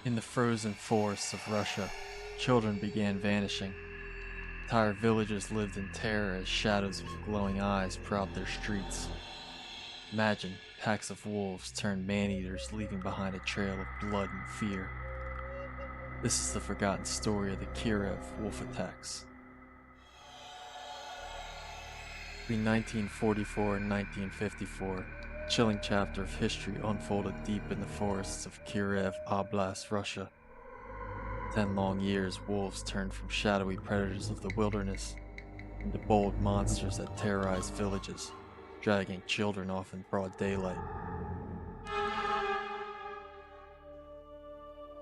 In the frozen forests of Russia, children began vanishing. Entire villages lived in terror as shadows with glowing eyes prowled their streets. Imagine packs of wolves turned man-eaters leaving behind a trail of blood and fear. This is the forgotten story of the Kirov Wolf Attacks. Between 1944 and 1954, a chilling chapter of history unfolded deep in the forests of Kirov Oblast, Russia. 10 long years, wolves turned from shadowy predators of the wilderness into bold monsters that terrorized villages, dragging children off in broad daylight.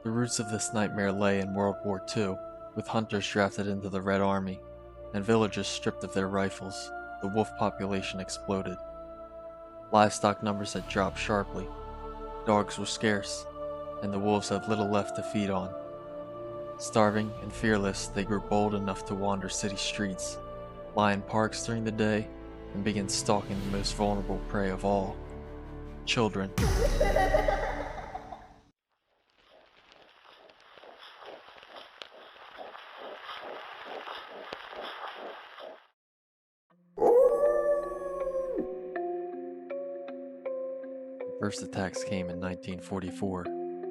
The roots of this nightmare lay in World War II, with hunters drafted into the Red Army, and villagers stripped of their rifles. The wolf population exploded. Livestock numbers had dropped sharply, dogs were scarce, and the wolves had little left to feed on. Starving and fearless, they grew bold enough to wander city streets, lie in parks during the day, and begin stalking the most vulnerable prey of all, children. The first attacks came in 1944.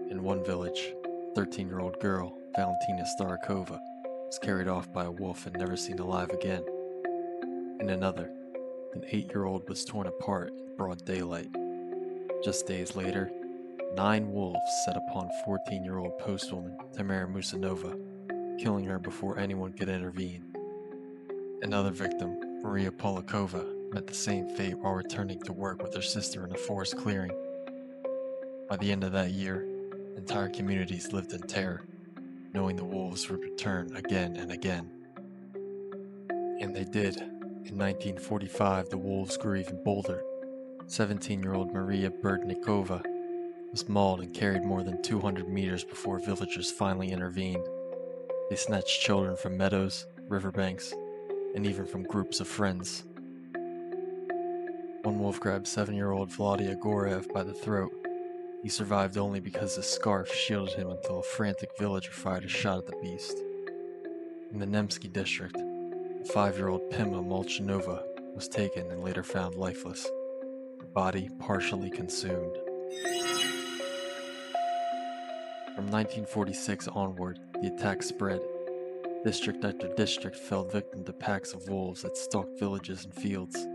In one village, a 13-year-old girl, Valentina Starakova, was carried off by a wolf and never seen alive again. In another, an 8-year-old was torn apart in broad daylight. Just days later, 9 wolves set upon 14-year-old postwoman Tamara Musanova, killing her before anyone could intervene. Another victim, Maria Polakova, met the same fate while returning to work with her sister in a forest clearing. By the end of that year, entire communities lived in terror, knowing the wolves would return again and again. And they did. In 1945, the wolves grew even bolder. 17-year-old Maria Berdnikova was mauled and carried more than 200 meters before villagers finally intervened. They snatched children from meadows, riverbanks, and even from groups of friends. One wolf grabbed 7-year-old Vladia Gorev by the throat. He survived only because his scarf shielded him until a frantic villager fired a shot at the beast. In the Nemsky district, a 5-year-old Pima Molchanova was taken and later found lifeless, her body partially consumed. From 1946 onward, the attack spread. District after district fell victim to packs of wolves that stalked villages and fields.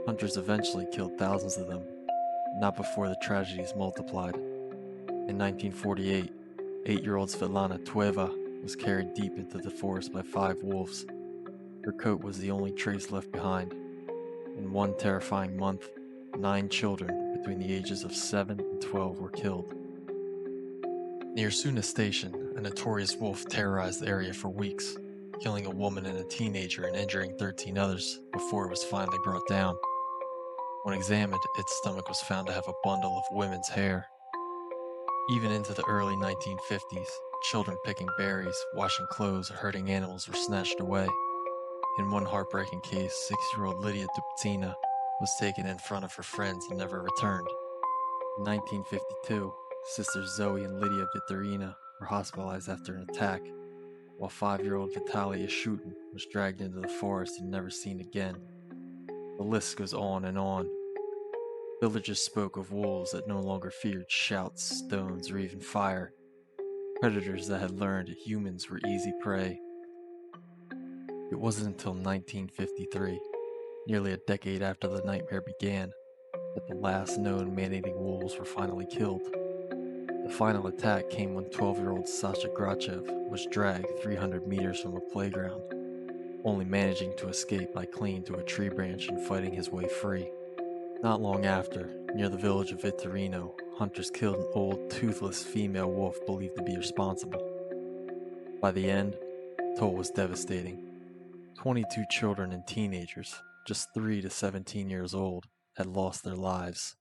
Hunters eventually killed thousands of them, but not before the tragedies multiplied. In 1948, 8-year-old Svetlana Tueva was carried deep into the forest by 5 wolves. Her coat was the only trace left behind. In one terrifying month, 9 children between the ages of 7 and 12 were killed. Near Suna Station, a notorious wolf terrorized the area for weeks, killing a woman and a teenager and injuring 13 others before it was finally brought down. When examined, its stomach was found to have a bundle of women's hair. Even into the early 1950s, children picking berries, washing clothes, or herding animals were snatched away. In one heartbreaking case, 6-year-old Lydia Dupatina was taken in front of her friends and never returned. In 1952, sisters Zoe and Lydia Vitorina were hospitalized after an attack, while 5-year-old Vitaly Ishutin was dragged into the forest and never seen again. The list goes on and on. Villagers spoke of wolves that no longer feared shouts, stones, or even fire, predators that had learned humans were easy prey. It wasn't until 1953, nearly a decade after the nightmare began, that the last known man-eating wolves were finally killed. The final attack came when 12-year-old Sasha Grachev was dragged 300 meters from a playground, only managing to escape by clinging to a tree branch and fighting his way free. Not long after, near the village of Vitorino, hunters killed an old, toothless female wolf believed to be responsible. By the end, the toll was devastating. 22 children and teenagers, just 3 to 17 years old, had lost their lives.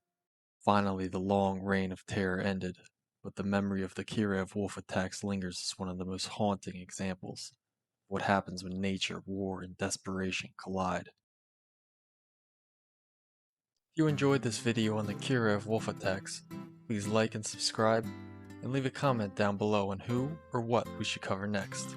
Finally, the long reign of terror ended, but the memory of the Kirov Wolf Attacks lingers as one of the most haunting examples of what happens when nature, war, and desperation collide. If you enjoyed this video on the Kirov Wolf Attacks, please like and subscribe, and leave a comment down below on who or what we should cover next.